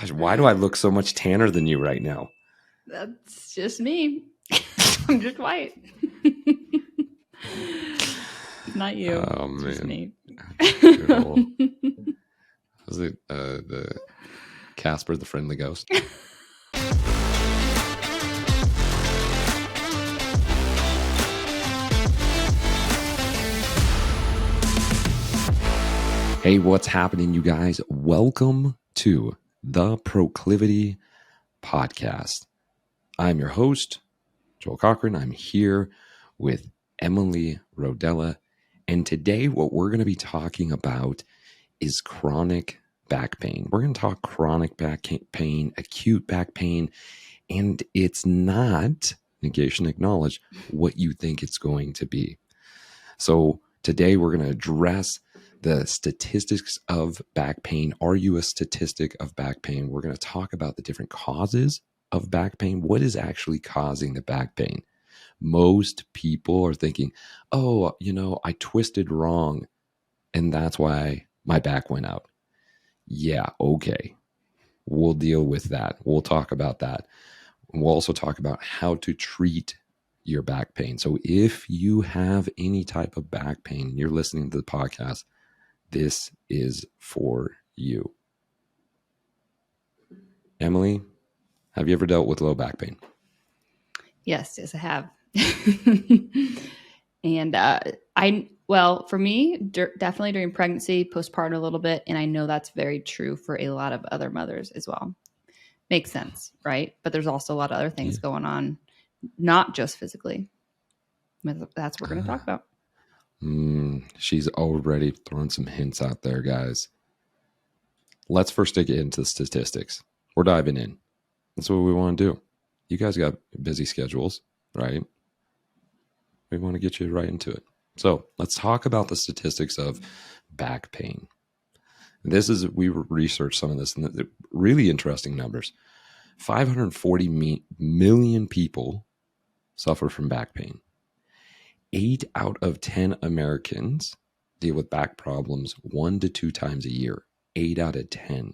Gosh, why do I look so much tanner than you right now? That's just me. I'm just white. Not you. Oh, it's just me. Good old. Was it the Casper the Friendly Ghost? Hey, what's happening, you guys? Welcome to the Proclivity Podcast. I'm your host, Joel Cochran. I'm here with Emily Rodella. And today what we're going to be talking about is chronic back pain. We're going to talk chronic back pain, acute back pain, and it's not, negation acknowledged, what you think it's going to be. So today we're going to address the statistics of back pain. Are you a statistic of back pain? We're going to talk about the different causes of back pain. What is actually causing the back pain? Most people are thinking, oh, I twisted wrong and that's why my back went out. Yeah, okay. We'll deal with that. We'll talk about that. We'll also talk about how to treat your back pain. So if you have any type of back pain and you're listening to the podcast, this is for you. Emily, have you ever dealt with low back pain? Yes, I have. And for me, definitely during pregnancy, postpartum a little bit. And I know that's very true for a lot of other mothers as well. Makes sense, right? But there's also a lot of other things going on, not just physically. That's what we're going to talk about. She's already throwing some hints out there, guys. Let's first dig into the statistics. We're diving in. That's what we want to do. You guys got busy schedules, right? We want to get you right into it. So let's talk about the statistics of back pain. We researched some of this, and the really interesting numbers. 540 million people suffer from back pain. 8 out of 10 Americans deal with back problems 1 to 2 times a year. 8 out of 10.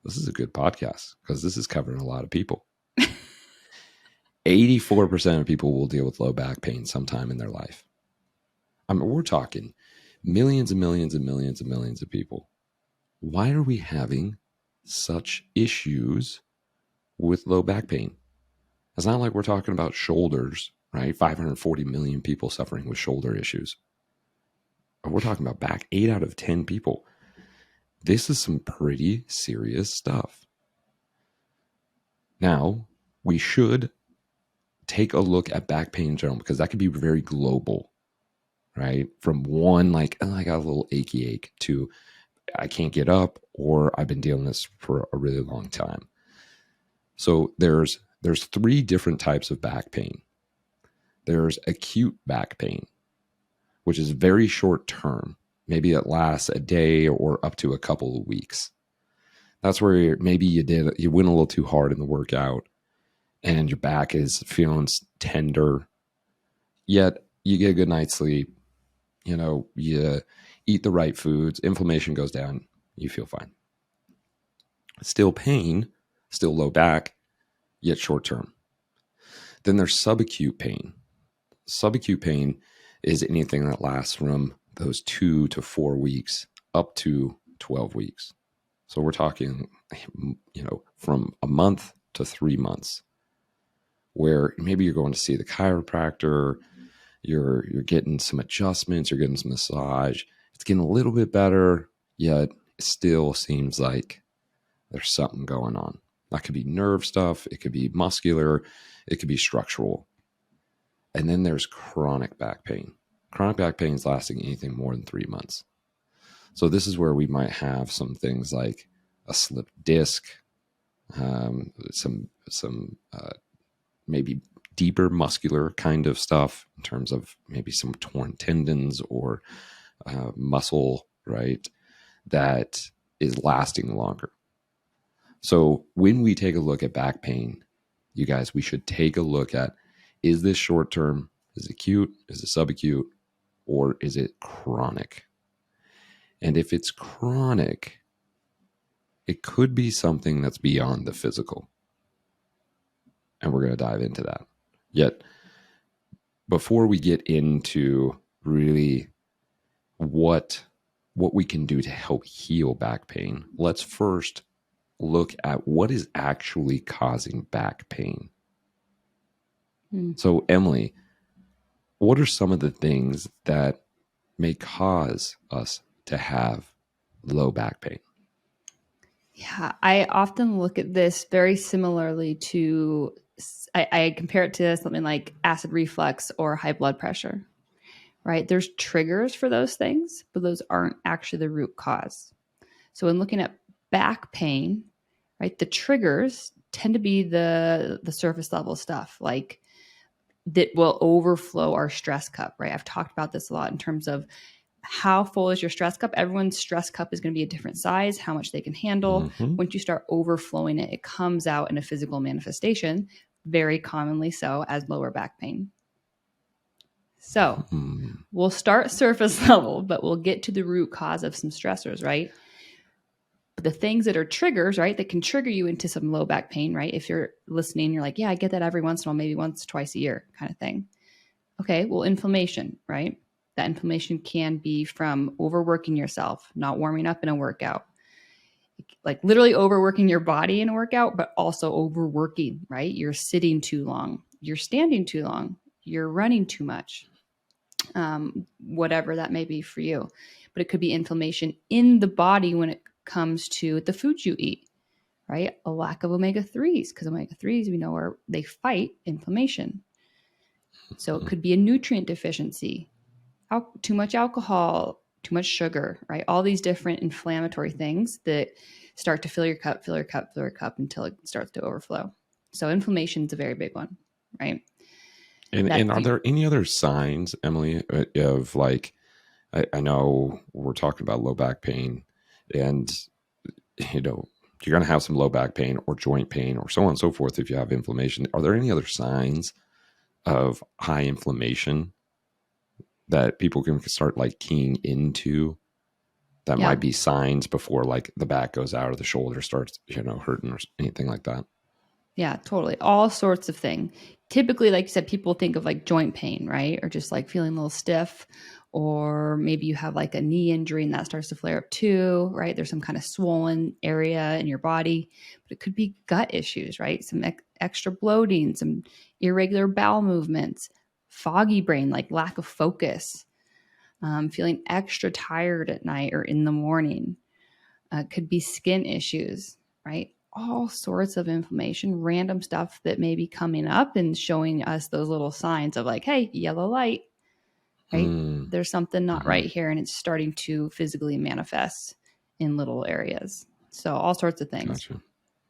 This is a good podcast because this is covering a lot of people. 84% of people will deal with low back pain sometime in their life. I mean, we're talking millions and millions and millions and millions of people. Why are we having such issues with low back pain? It's not like we're talking about shoulders, right? 540 million people suffering with shoulder issues. We're talking about back. 8 out of 10 people. This is some pretty serious stuff. Now, we should take a look at back pain in general because that could be very global, right? From one, like, oh, I got a little achy ache to I can't get up, or I've been dealing with this for a really long time. So there's 3 different types of back pain. There's acute back pain, which is very short term. Maybe it lasts a day or up to a couple of weeks. That's where maybe you went a little too hard in the workout and your back is feeling tender, yet you get a good night's sleep. You eat the right foods, inflammation goes down, you feel fine. Still pain, still low back, yet short term. Then there's subacute pain. Subacute pain is anything that lasts from those 2 to 4 weeks up to 12 weeks. So we're talking, from a month to 3 months, where maybe you're going to see the chiropractor, you're getting some adjustments, you're getting some massage. It's getting a little bit better, yet it still seems like there's something going on. That could be nerve stuff, it could be muscular, it could be structural. And then there's chronic back pain. Chronic back pain is lasting anything more than 3 months. So this is where we might have some things like a slipped disc, some maybe deeper muscular kind of stuff in terms of maybe some torn tendons or muscle, right? That is lasting longer. So when we take a look at back pain, you guys, we should take a look at, is this short term? Is it acute? Is it subacute? Or is it chronic? And if it's chronic, it could be something that's beyond the physical. And we're going to dive into that. Yet, before we get into really what we can do to help heal back pain, let's first look at what is actually causing back pain. So, Emily, what are some of the things that may cause us to have low back pain? Yeah, I often look at this very similarly to, I compare it to something like acid reflux or high blood pressure, right? There's triggers for those things, but those aren't actually the root cause. So when looking at back pain, right, the triggers tend to be the surface level stuff, like that will overflow our stress cup, right? I've talked about this a lot in terms of how full is your stress cup. Everyone's stress cup is going to be a different size, how much they can handle. Mm-hmm. Once you start overflowing it, it comes out in a physical manifestation, very commonly so as lower back pain. So we'll start surface level, but we'll get to the root cause of some stressors, right? But the things that are triggers, right, that can trigger you into some low back pain, right? If you're listening, you're like, yeah, I get that every once in a while, maybe once, twice a year kind of thing. Okay, well, inflammation, right? That inflammation can be from overworking yourself, not warming up in a workout, like literally overworking your body in a workout, but also overworking, right? You're sitting too long, you're standing too long, you're running too much, whatever that may be for you. But it could be inflammation in the body when it comes to the foods you eat, right? A lack of omega-3s, because omega-3s, we know, they fight inflammation. So it could be a nutrient deficiency, too much alcohol, too much sugar, right? All these different inflammatory things that start to fill your cup, fill your cup, fill your cup until it starts to overflow. So inflammation is a very big one, right? And are there any other signs, Emily, of like, I know we're talking about low back pain, and you know, you're going to have some low back pain or joint pain or so on and so forth if you have inflammation. Are there any other signs of high inflammation that people can start like keying into that Yeah. might be signs before like the back goes out or the shoulder starts, hurting or anything like that? Yeah, totally. All sorts of things. Typically, like you said, people think of like joint pain, right? Or just like feeling a little stiff, or maybe you have like a knee injury and that starts to flare up too, right? There's some kind of swollen area in your body, but it could be gut issues, right? Some extra bloating, some irregular bowel movements, foggy brain, like lack of focus, feeling extra tired at night or in the morning. Could be skin issues, right? All sorts of inflammation, random stuff that may be coming up and showing us those little signs of like, hey, yellow light, right? There's something not right here, and it's starting to physically manifest in little areas. So all sorts of things.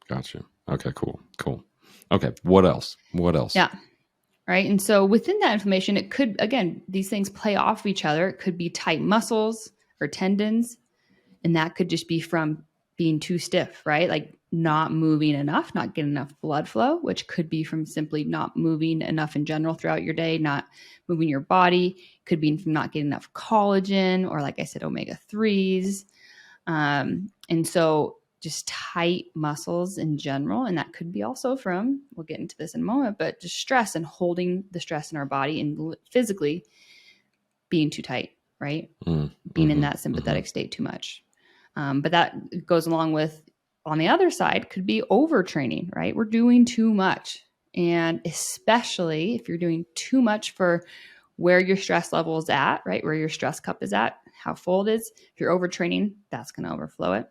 Gotcha. Okay, cool. Okay, what else? Yeah. Right. And so within that inflammation, it could, again, these things play off of each other. It could be tight muscles or tendons. And that could just be from being too stiff, right? Like not moving enough, not getting enough blood flow, which could be from simply not moving enough in general throughout your day, not moving your body. Could be from not getting enough collagen or, like I said, omega-3s. And so just tight muscles in general. And that could be also from, we'll get into this in a moment, but just stress and holding the stress in our body and physically being too tight, right? Being in that sympathetic state too much. But that goes along with, on the other side, could be overtraining, right? We're doing too much. And especially if you're doing too much for where your stress level is at, right? Where your stress cup is at, how full it is. If you're overtraining, that's going to overflow it.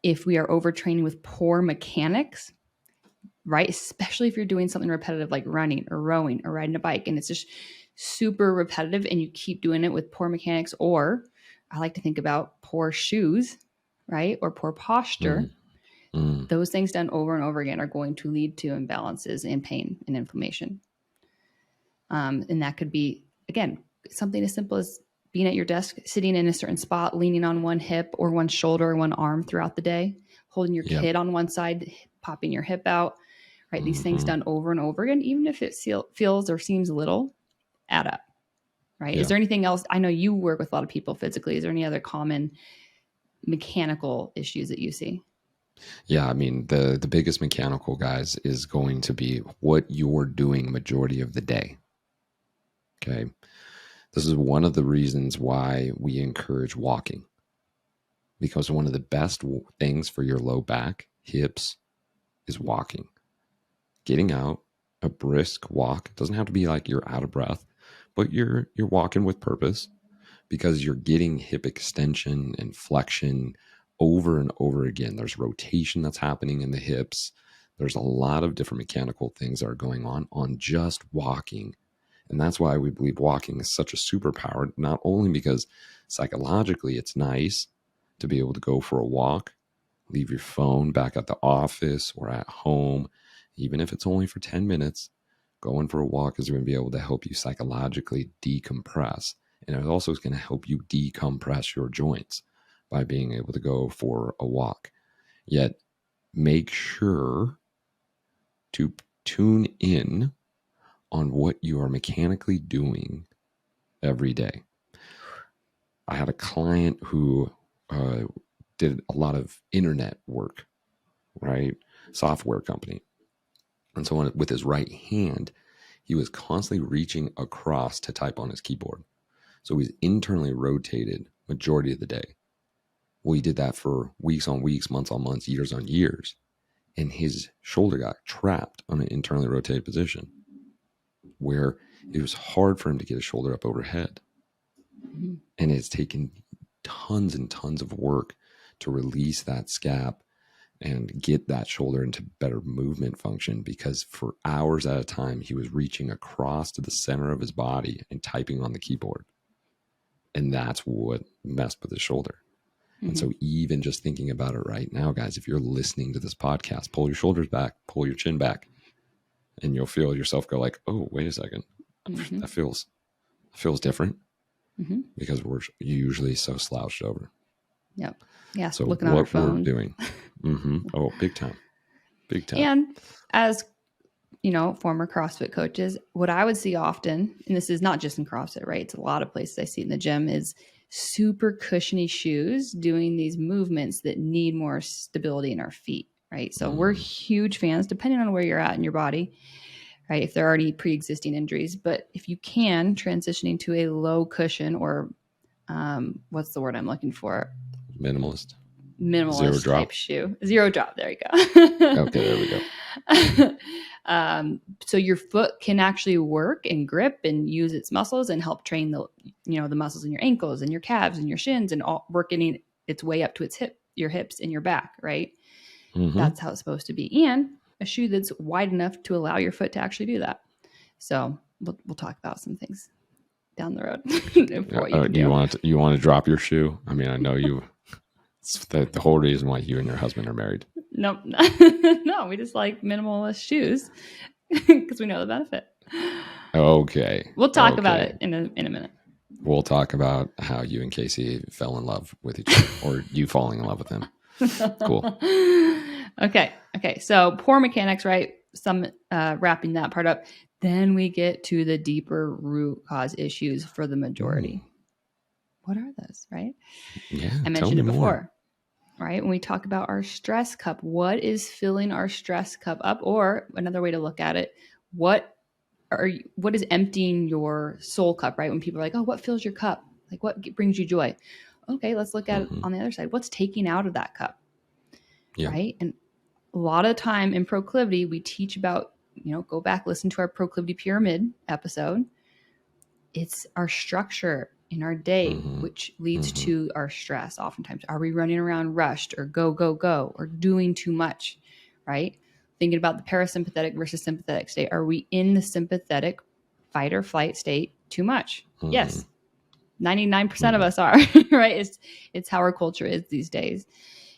If we are overtraining with poor mechanics, right? Especially if you're doing something repetitive like running or rowing or riding a bike, and it's just super repetitive and you keep doing it with poor mechanics, or I like to think about poor shoes, right? Or poor posture. Those things done over and over again are going to lead to imbalances and pain and inflammation. And that could be, again, something as simple as being at your desk, sitting in a certain spot, leaning on one hip or one shoulder or one arm throughout the day, holding your kid on one side, popping your hip out, right? These things done over and over again, even if it feels or seems little, add up, right? Is there anything else? I know you work with a lot of people physically. Is there any other common mechanical issues that you see? Yeah, I mean, the biggest mechanical, guys, is going to be what you're doing majority of the day. Okay. This is one of the reasons why we encourage walking, because one of the best things for your low back, hips, is walking. Getting out, a brisk walk. It doesn't have to be like you're out of breath, but you're walking with purpose, because you're getting hip extension and flexion over and over again. There's rotation that's happening in the hips. There's a lot of different mechanical things that are going on just walking. And that's why we believe walking is such a superpower, not only because psychologically it's nice to be able to go for a walk, leave your phone back at the office or at home, even if it's only for 10 minutes. Going for a walk is going to be able to help you psychologically decompress. And it also is going to help you decompress your joints by being able to go for a walk. Yet make sure to tune in on what you are mechanically doing every day. I had a client who did a lot of internet work, right? Software company. And so with his right hand, he was constantly reaching across to type on his keyboard. So he's internally rotated majority of the day. Well, he did that for weeks on weeks, months on months, years on years. And his shoulder got trapped on an internally rotated position where it was hard for him to get his shoulder up overhead. Mm-hmm. And it's taken tons and tons of work to release that scap and get that shoulder into better movement function, because for hours at a time, he was reaching across to the center of his body and typing on the keyboard. And that's what messed with his shoulder. Mm-hmm. And so even just thinking about it right now, guys, if you're listening to this podcast, pull your shoulders back, pull your chin back, and you'll feel yourself go like, oh, wait a second. Mm-hmm. That feels different, mm-hmm. because we're usually so slouched over. Yep. Yeah. So looking on our phone. We're doing. Mm-hmm. Oh, big time. Big time. And as former CrossFit coaches, what I would see often, and this is not just in CrossFit, right? It's a lot of places I see in the gym, is super cushiony shoes doing these movements that need more stability in our feet, right? So we're huge fans, depending on where you're at in your body, right? If there are any pre-existing injuries, but if you can, transitioning to a low cushion or what's the word I'm looking for? Minimalist Zero drop type shoe. Zero drop. There you go. Okay, there we go. So your foot can actually work and grip and use its muscles and help train the muscles in your ankles and your calves and your shins, and all working its way up to your hips and your back, right? Mm-hmm. That's how it's supposed to be. And a shoe that's wide enough to allow your foot to actually do that. So we'll talk about some things down the road. Do you want to drop your shoe? I mean, I know you. It's the whole reason why you and your husband are married. Nope. No, we just like minimalist shoes because we know the benefit. Okay. We'll talk about it in a minute. We'll talk about how you and Casey fell in love with each other, or you falling in love with him. Cool. Okay. So poor mechanics, right? Some wrapping that part up. Then we get to the deeper root cause issues for the majority. What are those, right? Yeah, I mentioned it before, right? When we talk about our stress cup, what is filling our stress cup up? Or another way to look at it, what is emptying your soul cup, right? When people are like, oh, what fills your cup? Like, what brings you joy? Okay, let's look at it on the other side. What's taking out of that cup, right? And a lot of the time in proclivity, we teach about, go back, listen to our proclivity pyramid episode. It's our structure in our day, which leads to our stress. Oftentimes, are we running around rushed or go, or doing too much, right? Thinking about the parasympathetic versus sympathetic state. Are we in the sympathetic fight or flight state too much? Yes. 99% of us are, right? It's how our culture is these days.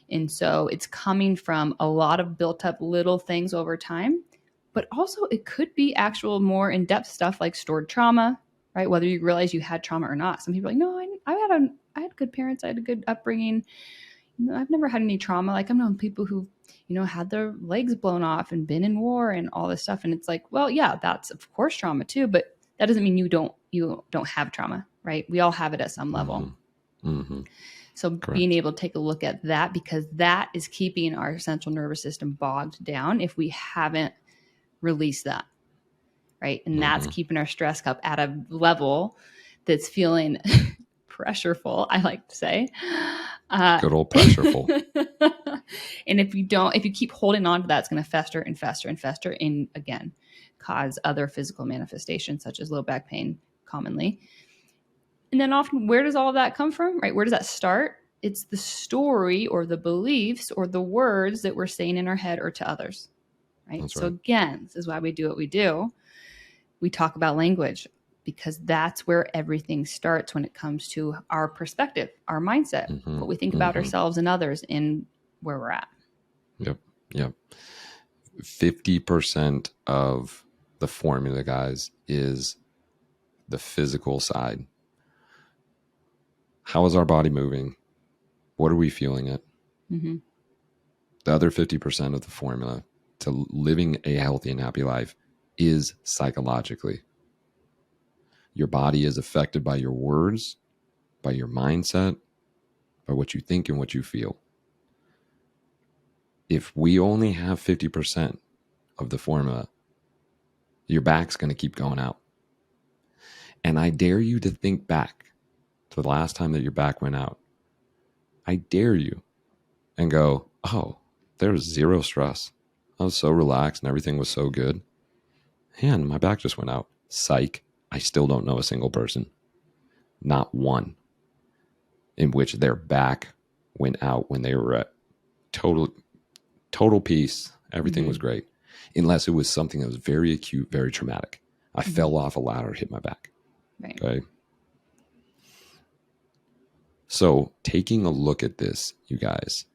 And so it's coming from a lot of built up little things over time, but also it could be actual more in-depth stuff like stored trauma, right? Whether you realize you had trauma or not. Some people are like, no, I had good parents. I had a good upbringing. I've never had any trauma. Like I've known people who, had their legs blown off and been in war and all this stuff. And it's like, well, yeah, that's of course trauma too, but that doesn't mean you don't have trauma, right? We all have it at some level. So being Correct. able to take a look at that, because that is keeping our central nervous system bogged down if we haven't released that, right? And that's keeping our stress cup at a level that's feeling pressureful, I like to say. Good old pressureful. And if you keep holding on to that, it's going to fester and fester and fester, and again, cause other physical manifestations such as low back pain commonly. And then often, where does all of that come from, right? Where does that start? It's the story or the beliefs or the words that we're saying in our head or to others, right? That's So right. again, this is why we do what we do. We talk about language because that's where everything starts when it comes to our perspective, our mindset, what we think about ourselves and others, and where we're at. Yep. Yep. 50% of the formula, guys, is the physical side. How is our body moving? What are we feeling it? Mm-hmm. The other 50% of the formula to living a healthy and happy life is psychologically. Your body is affected by your words, by your mindset, by what you think and what you feel. If we only have 50% of the formula, your back's going to keep going out. And I dare you to think back to the last time that your back went out. I dare you and go, oh, there was zero stress. I was so relaxed and everything was so good. And my back just went out. Psych. I still don't know a single person, not one, in which their back went out when they were at total peace. Everything was great, unless it was something that was very acute, very traumatic. I fell off a ladder, hit my back. Right. Okay. So taking a look at this, you guys,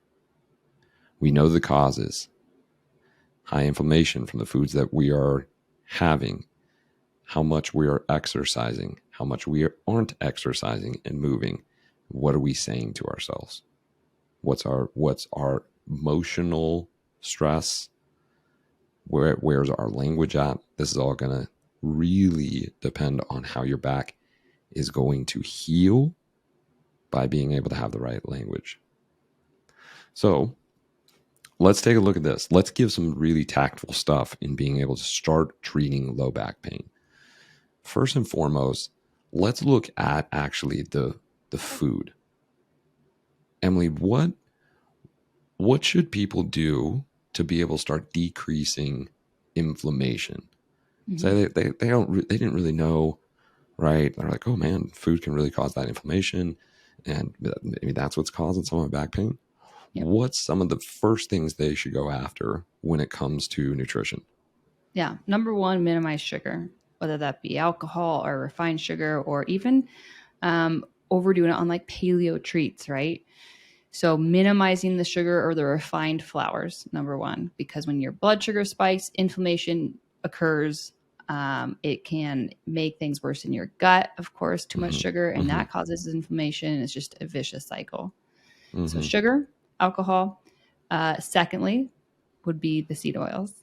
we know the causes. High inflammation from the foods that we are having, how much we are exercising, how much we aren't exercising and moving. What are we saying to ourselves? What's our emotional stress? Where's our language at? This is all going to really depend on how your back is going to heal by being able to have the right language. So let's take a look at this. Let's give some really tactful stuff in being able to start treating low back pain. First and foremost, let's look at actually the food. Emily, what should people do to be able to start decreasing inflammation? So they didn't really know, right? They're like, oh man, food can really cause that inflammation, and maybe that's what's causing some of my back pain. Yep. What's some of the first things they should go after when it comes to nutrition? Yeah. Number one, minimize sugar, whether that be alcohol or refined sugar, or even overdoing it on like paleo treats, right? So minimizing the sugar or the refined flours, number one, because when your blood sugar spikes, inflammation occurs. It can make things worse in your gut, of course, too much sugar, and that causes inflammation. It's just a vicious cycle. So sugar, alcohol. Secondly, would be the seed oils,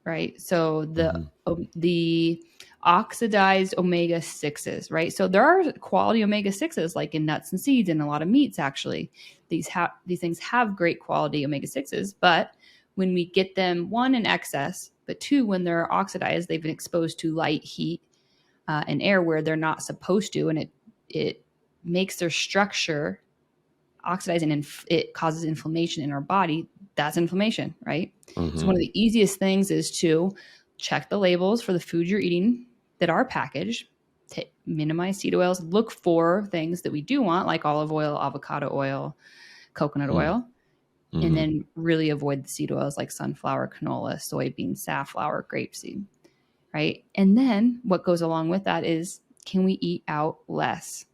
right? So the oxidized omega-6s, right? So there are quality omega-6s like in nuts and seeds and a lot of meats actually. These things have great quality omega-6s, but when we get them, one, in excess, but two, when they're oxidized, they've been exposed to light, heat, and air where they're not supposed to, and it makes their structure oxidizing, and it causes inflammation in our body. That's inflammation, right? So one of the easiest things is to check the labels for the food you're eating that are packaged, to minimize seed oils, look for things that we do want, like olive oil, avocado oil, coconut oil, and then really avoid the seed oils like sunflower, canola, soybean, safflower, grapeseed, right? And then what goes along with that is, can we eat out less?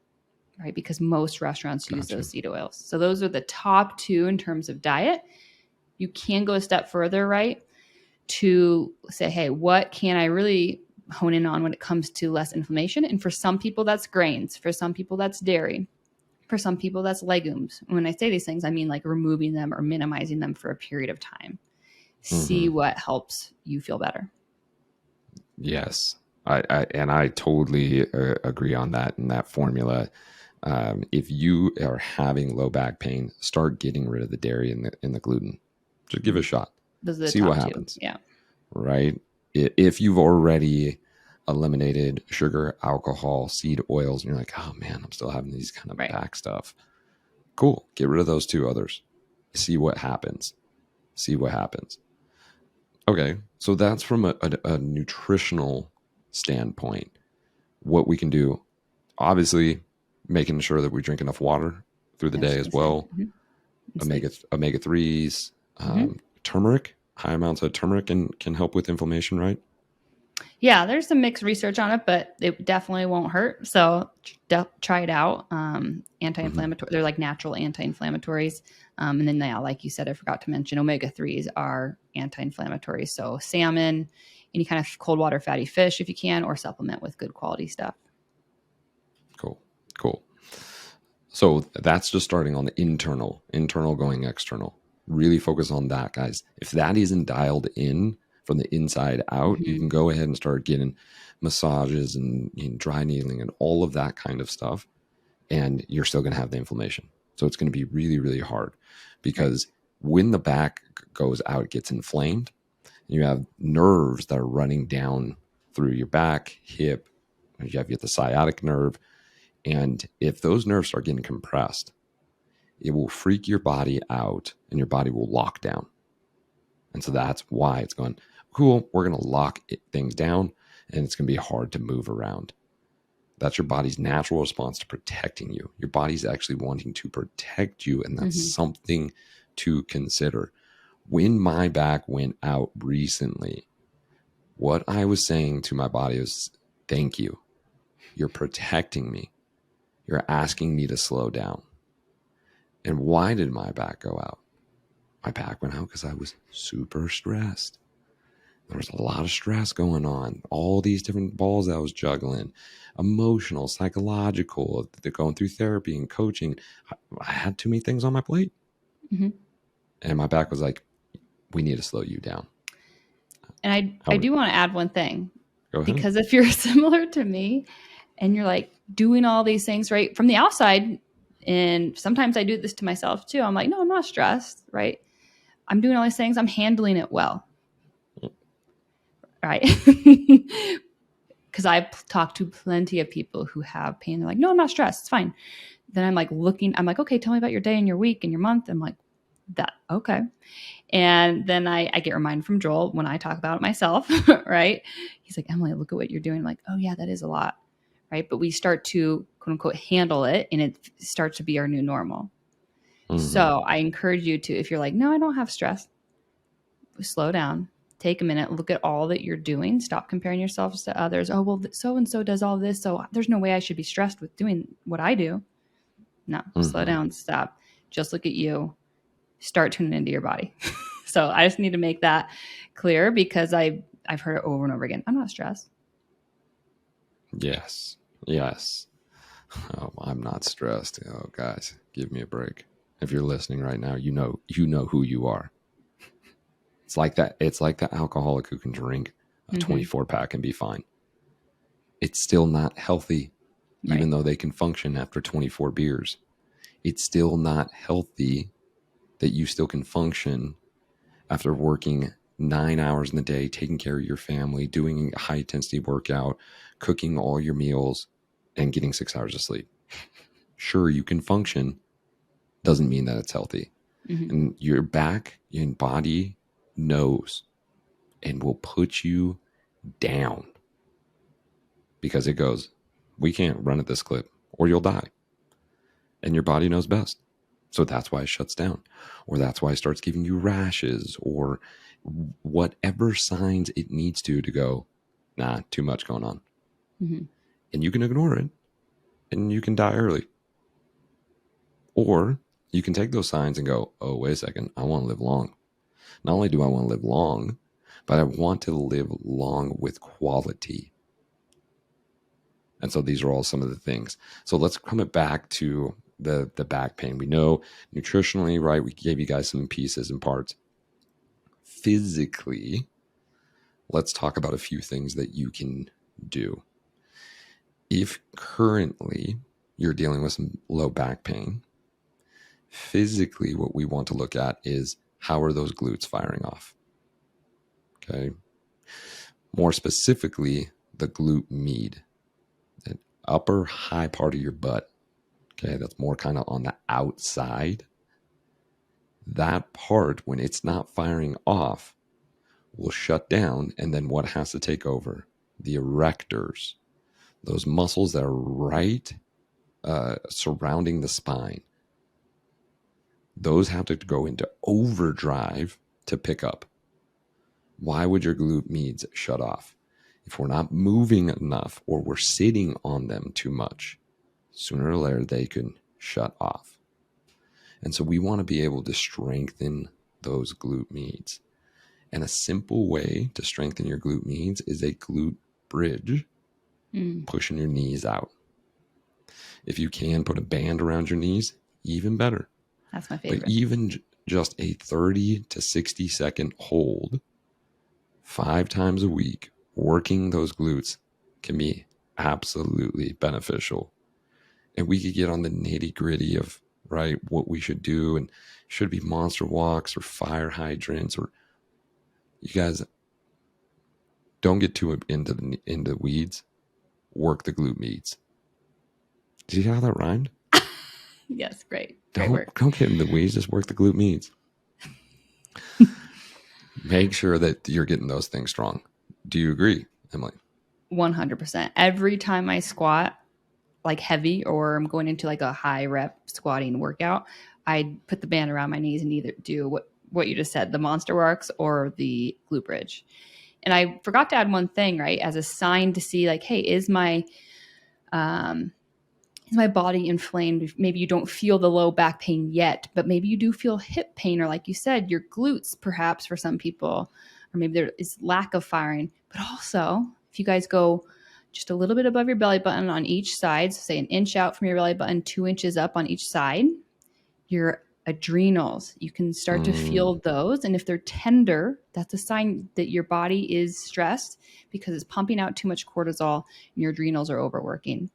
Right? Because most restaurants use those seed oils. So those are the top two in terms of diet. You can go a step further, right? To say, hey, what can I really hone in on when it comes to less inflammation? And for some people, that's grains. For some people, that's dairy. For some people, that's legumes. When I say these things, I mean like removing them or minimizing them for a period of time. See what helps you feel better. Yes. I totally agree on that and that formula. If you are having low back pain, start getting rid of the dairy and the gluten. Just give it a shot. Those are the See what top two. happens. Yeah. Right? If you've already eliminated sugar, alcohol, seed oils, and you're like, oh man, I'm still having these kind of Right. back stuff. Cool. Get rid of those two others. See what happens. See what happens. Okay. So that's from a nutritional standpoint. What we can do, obviously, making sure that we drink enough water through the I was day just as gonna say. well. And sleep. Omega 3s, Mm-hmm. turmeric, high amounts of turmeric can help with inflammation, right? Yeah, there's some mixed research on it, but it definitely won't hurt. So try it out. Mm-hmm. Anti-inflammatory, they're like natural anti-inflammatories. And then, yeah, like you said, I forgot to mention omega 3s are anti-inflammatories. So salmon, any kind of cold water fatty fish if you can, or supplement with good quality stuff. Cool. Cool. So that's just starting on the internal going external. Really focus on that, guys. If that isn't dialed in from the inside out, you Mm-hmm. can go ahead and start getting massages and dry needling and all of that kind of stuff. And you're still going to have the inflammation. So it's going to be really, really hard Right. because when the back goes out, it gets inflamed. You have nerves that are running down through your back, hip. You have the sciatic nerve. And if those nerves start getting compressed, it will freak your body out and your body will lock down. And so that's why it's going, cool, we're going to lock things down and it's going to be hard to move around. That's your body's natural response to protecting you. Your body's actually wanting to protect you, and that's Mm-hmm. something to consider. When my back went out recently, what I was saying to my body was, thank you. You're protecting me. You're asking me to slow down. And why did my back go out? My back went out because I was super stressed. There was a lot of stress going on, all these different balls I was juggling, emotional, psychological, they're going through therapy and coaching. I had too many things on my plate. Mm-hmm. And my back was like, we need to slow you down. And I do want to add one thing, Go ahead. because if you're similar to me and you're like doing all these things right from the outside, and sometimes I do this to myself too. I'm like, no, I'm not stressed, right? I'm doing all these things. I'm handling it well, right? Because I've talked to plenty of people who have pain. They're like, no, I'm not stressed. It's fine. Then I'm like I'm like, okay, tell me about your day and your week and your month. I'm like, that, okay. And then I get reminded from Joel when I talk about it myself, right? He's like, Emily, look at what you're doing. I'm like, oh yeah, that is a lot, right? But we start to quote unquote handle it, and it starts to be our new normal. Mm-hmm. So I encourage you to, if you're like, no, I don't have stress, slow down, take a minute, look at all that you're doing, stop comparing yourselves to others. Oh, well, so and so does all this, so there's no way I should be stressed with doing what I do. No, slow Mm-hmm. down, stop. Just look at you, start tuning into your body. So I just need to make that clear because I've heard it over and over again. I'm not stressed. Yes. Yes. Oh, I'm not stressed. Oh, guys, give me a break. If you're listening right now, you know who you are. It's like that. It's like the alcoholic who can drink a Mm-hmm. 24 pack and be fine. It's still not healthy, Right. even though they can function after 24 beers. It's still not healthy that you still can function after working 9 hours in the day, taking care of your family, doing a high intensity workout, cooking all your meals, and getting 6 hours of sleep. Sure, you can function, doesn't mean that it's healthy. Mm-hmm. And your back and body knows and will put you down because it goes, we can't run at this clip or you'll die. And your body knows best. So that's why it shuts down, or that's why it starts giving you rashes or whatever signs it needs to go, nah, too much going on. Mm-hmm. And you can ignore it and you can die early. Or you can take those signs and go, oh, wait a second, I want to live long. Not only do I want to live long, but I want to live long with quality. And so these are all some of the things. So let's come it back to the back pain. We know nutritionally, right? We gave you guys some pieces and parts. Physically, let's talk about a few things that you can do. If currently you're dealing with some low back pain. Physically, what we want to look at is how are those glutes firing off? Okay. More specifically, the glute med, the upper high part of your butt. Okay. That's more kind of on the outside. That part, when it's not firing off, will shut down. And then what has to take over? The erectors, those muscles that are right surrounding the spine. Those have to go into overdrive to pick up. Why would your glute meds shut off? If we're not moving enough or we're sitting on them too much, sooner or later they can shut off. And so we want to be able to strengthen those glute meds. And a simple way to strengthen your glute meds is a glute bridge, pushing your knees out. If you can put a band around your knees, even better. That's my favorite. But even just a 30 to 60 second hold 5 times a week, working those glutes can be absolutely beneficial. And we could get on the nitty gritty of, right, what we should do, and should be monster walks or fire hydrants, or you guys don't get too into the weeds. Work the glute meds. Did you hear how that rhymed? Yes, great work. Don't get in the weeds. Just work the glute meds. Make sure that you're getting those things strong. Do you agree, Emily? 100%. Every time I squat like heavy, or I'm going into like a high rep squatting workout, I put the band around my knees and either do what you just said, the monster walks or the glute bridge. And I forgot to add one thing, right? As a sign to see like, hey, is my body inflamed? Maybe you don't feel the low back pain yet, but maybe you do feel hip pain, or like you said, your glutes perhaps for some people, or maybe there is lack of firing. But also, if you guys go just a little bit above your belly button on each side, so say an inch out from your belly button, 2 inches up on each side, your adrenals, you can start to feel those. And if they're tender, that's a sign that your body is stressed because it's pumping out too much cortisol and your adrenals are overworking.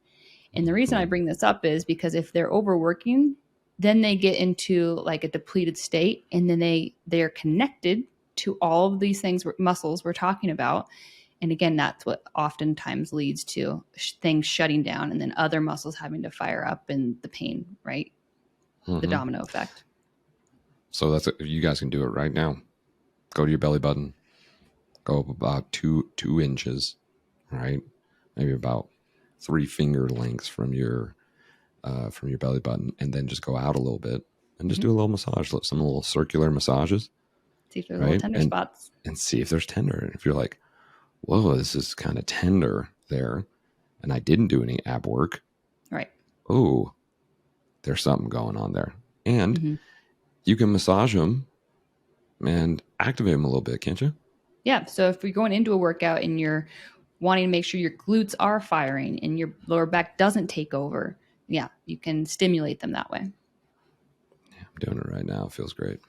And the reason I bring this up is because if they're overworking, then they get into like a depleted state, and then they're connected to all of these things, muscles we're talking about. And again, that's what oftentimes leads to things shutting down and then other muscles having to fire up and the pain, right? The domino effect. So that's it. You guys can do it right now. Go to your belly button. Go up about two inches, right? Maybe about 3 finger lengths from your belly button, and then just go out a little bit and just do a little massage, some little circular massages. See if there's right? little tender spots. And see if there's tender. And if you're like, whoa, this is kind of tender there, and I didn't do any ab work. Right. Oh, there's something going on there. And you can massage them and activate them a little bit, can't you? Yeah. So if you're going into a workout and you're wanting to make sure your glutes are firing and your lower back doesn't take over, yeah, you can stimulate them that way. Yeah, I'm doing it right now. It feels great.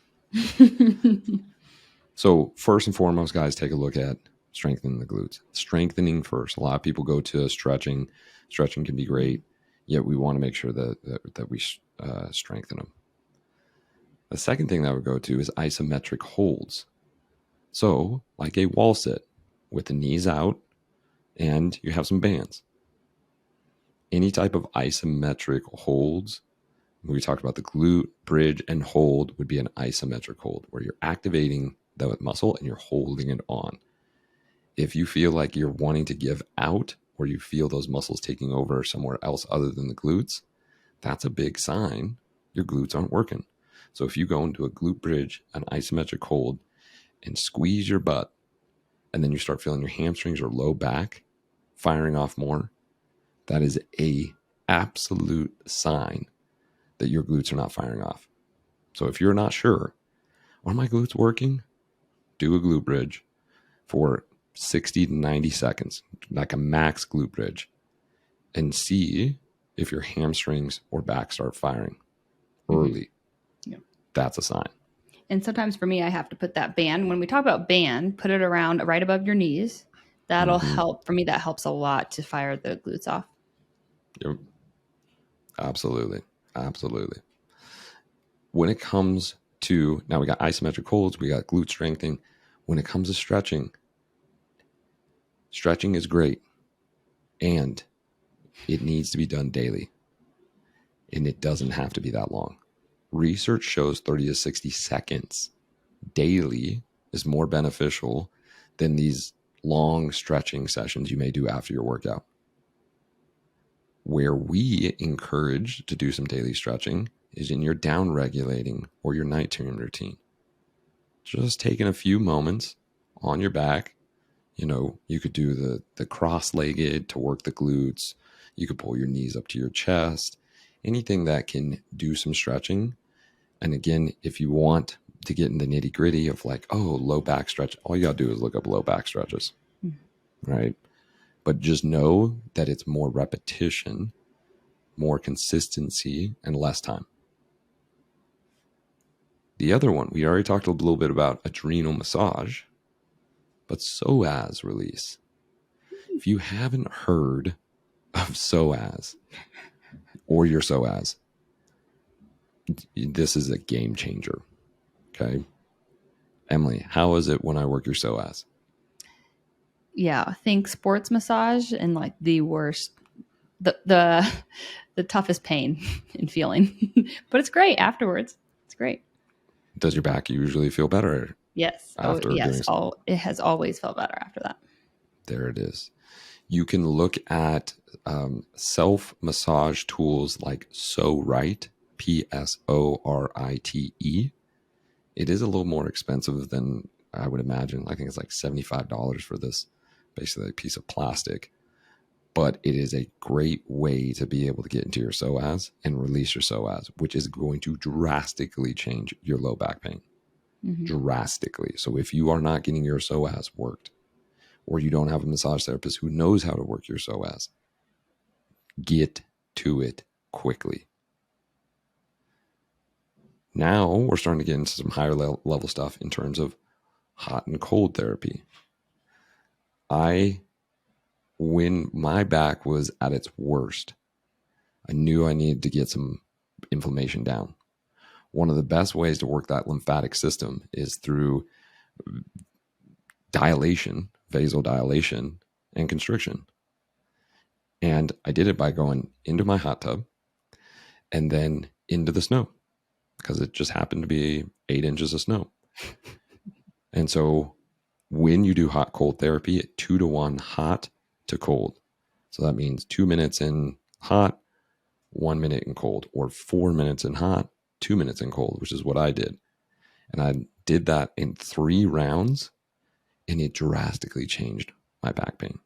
So first and foremost, guys, take a look at strengthening the glutes. Strengthening first. A lot of people go to stretching. Stretching can be great, yet we want to make sure that we strengthen them. The second thing that I would go to is isometric holds. So like a wall sit with the knees out and you have some bands. Any type of isometric holds, we talked about the glute, bridge, and hold would be an isometric hold where you're activating the muscle and you're holding it on. If you feel like you're wanting to give out or you feel those muscles taking over somewhere else other than the glutes, that's a big sign your glutes aren't working. So if you go into a glute bridge, an isometric hold, and squeeze your butt, and then you start feeling your hamstrings or low back firing off more, that is a absolute sign that your glutes are not firing off. So if you're not sure, are my glutes working? Do a glute bridge for 60 to 90 seconds, like a max glute bridge, and see if your hamstrings or back start firing early. Yeah. That's a sign. And sometimes for me, I have to put that band. When we talk about band, put it around right above your knees. That'll help. For me, that helps a lot to fire the glutes off. Yep. Absolutely. Absolutely. When it comes to, now we got isometric holds, we got glute strengthening. When it comes to stretching, stretching is great and it needs to be done daily. And it doesn't have to be that long. Research shows 30 to 60 seconds daily is more beneficial than these long stretching sessions you may do after your workout. Where we encourage to do some daily stretching is in your down regulating or your nighttime routine. Just taking a few moments on your back. You know, you could do the cross-legged to work the glutes. You could pull your knees up to your chest. Anything that can do some stretching. And again, if you want to get in the nitty gritty of like, oh, low back stretch, all you got to do is look up low back stretches, right? But just know that it's more repetition, more consistency, and less time. The other one, we already talked a little bit about adrenal massage, but psoas release. If you haven't heard of psoas or your psoas, this is a game changer. Okay. Emily, how is it when I work your psoas? Yeah, think sports massage and like the worst, the toughest pain and feeling, but it's great afterwards. It's great. Does your back usually feel better Yes. Oh, after yes. doing? It has always felt better after that. There it is. You can look at self massage tools like So Right, PSORITE. It is a little more expensive than I would imagine. I think it's like $75 for this, basically a piece of plastic. But it is a great way to be able to get into your psoas and release your psoas, which is going to drastically change your low back pain. Mm-hmm. Drastically. So if you are not getting your psoas worked, or you don't have a massage therapist who knows how to work your psoas, get to it quickly. Now we're starting to get into some higher level stuff in terms of hot and cold therapy. When my back was at its worst, I knew I needed to get some inflammation down. One of the best ways to work that lymphatic system is through dilation, vasodilation, and constriction. And I did it by going into my hot tub and then into the snow, because it just happened to be 8 inches of snow. And so when you do hot cold therapy, 2-to-1 hot to cold. So that means 2 minutes in hot, 1 minute in cold, or 4 minutes in hot, 2 minutes in cold, which is what I did. And I did that in 3 rounds, and it drastically changed my back pain.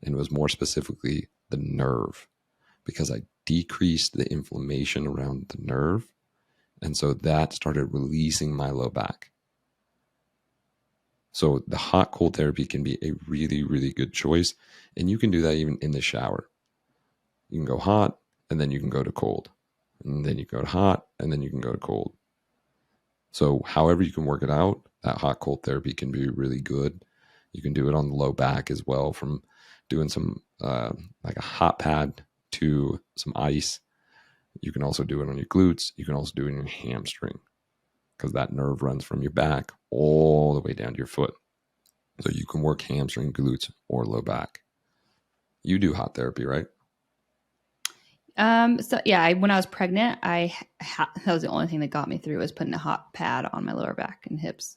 And it was more specifically the nerve, because I decreased the inflammation around the nerve. And so that started releasing my low back. So the hot cold therapy can be a really, really good choice. And you can do that even in the shower. You can go hot and then you can go to cold. And then you go to hot and then you can go to cold. So however you can work it out, that hot cold therapy can be really good. You can do it on the low back as well, from doing some like a hot pad to some ice. You can also do it on your glutes. You can also do it in your hamstring, because that nerve runs from your back all the way down to your foot. So you can work hamstring, glutes, or low back. You do hot therapy, right? So yeah, when I was pregnant, that was the only thing that got me through, was putting a hot pad on my lower back and hips.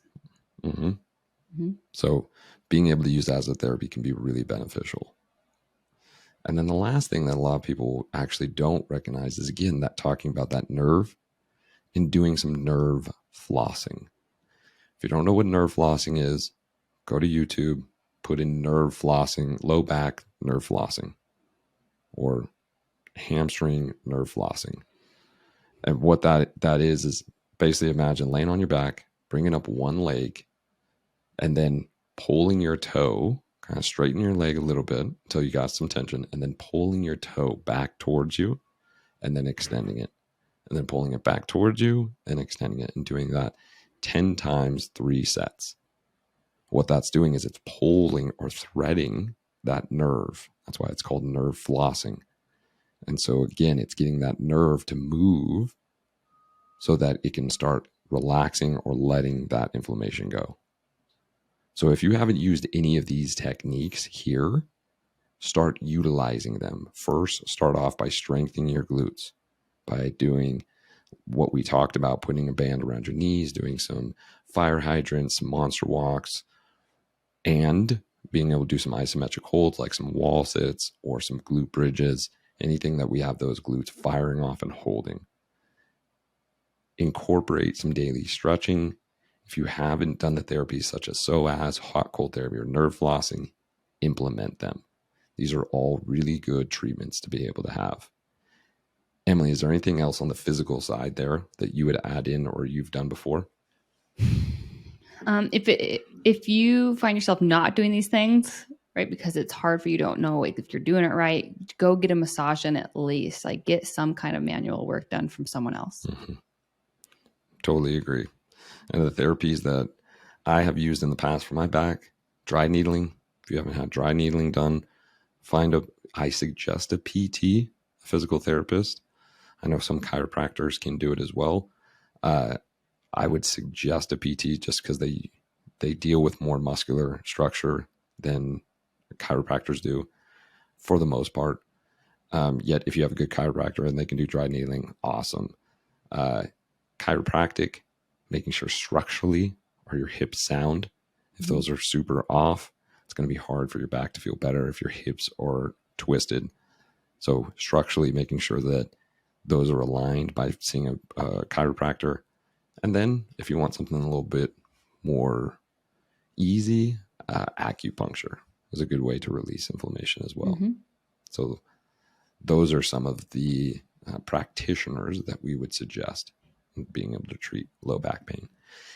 Mm-hmm. Mm-hmm. So being able to use that as a therapy can be really beneficial. And then the last thing that a lot of people actually don't recognize is, again, that talking about that nerve and doing some nerve flossing. If you don't know what nerve flossing is, go to YouTube, put in nerve flossing, low back nerve flossing, or hamstring nerve flossing. And what that is basically, imagine laying on your back, bringing up one leg, and then pulling your toe, kind of straighten your leg a little bit until you got some tension, and then pulling your toe back towards you and then extending it, and then pulling it back towards you and extending it, and doing that 10 times, 3 sets. What that's doing is it's pulling or threading that nerve. That's why it's called nerve flossing. And so again, it's getting that nerve to move so that it can start relaxing or letting that inflammation go. So if you haven't used any of these techniques here, start utilizing them. First, start off by strengthening your glutes by doing what we talked about, putting a band around your knees, doing some fire hydrants, some monster walks, and being able to do some isometric holds like some wall sits or some glute bridges, anything that we have those glutes firing off and holding. Incorporate some daily stretching. If you haven't done the therapies such as psoas, hot cold therapy, or nerve flossing, implement them. These are all really good treatments to be able to have. Emily, is there anything else on the physical side there that you would add in or you've done before? If you find yourself not doing these things, right, because it's hard for you, don't know if you're doing it right, go get a massage in at least. Like get some kind of manual work done from someone else. Mm-hmm. Totally agree. And the therapies that I have used in the past for my back, dry needling. If you haven't had dry needling done, I suggest a PT, a physical therapist. I know some chiropractors can do it as well. I would suggest a PT just because they deal with more muscular structure than chiropractors do for the most part. Yet if you have a good chiropractor and they can do dry needling, awesome. Chiropractic, making sure structurally are your hips sound. If those are super off, it's going to be hard for your back to feel better if your hips are twisted. So structurally making sure that those are aligned by seeing a chiropractor. And then if you want something a little bit more easy, acupuncture is a good way to release inflammation as well. Mm-hmm. So those are some of the practitioners that we would suggest being able to treat low back pain.